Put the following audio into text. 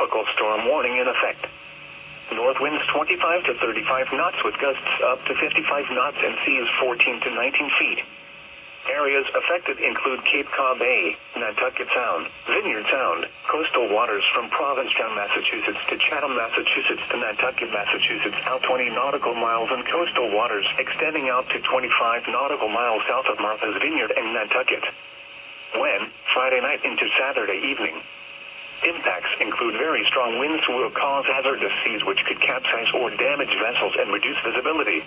tropical storm warning in effect. North winds 25 to 35 knots with gusts up to 55 knots and seas 14 to 19 feet. Areas affected include Cape Cod Bay, Nantucket Sound, Vineyard Sound, coastal waters from Provincetown, Massachusetts to Chatham, Massachusetts to Nantucket, Massachusetts, out 20 nautical miles, and coastal waters extending out to 25 nautical miles south of Martha's Vineyard and Nantucket. When, Friday night into Saturday evening. Impacts include very strong winds will cause hazardous seas which could capsize or damage vessels and reduce visibility.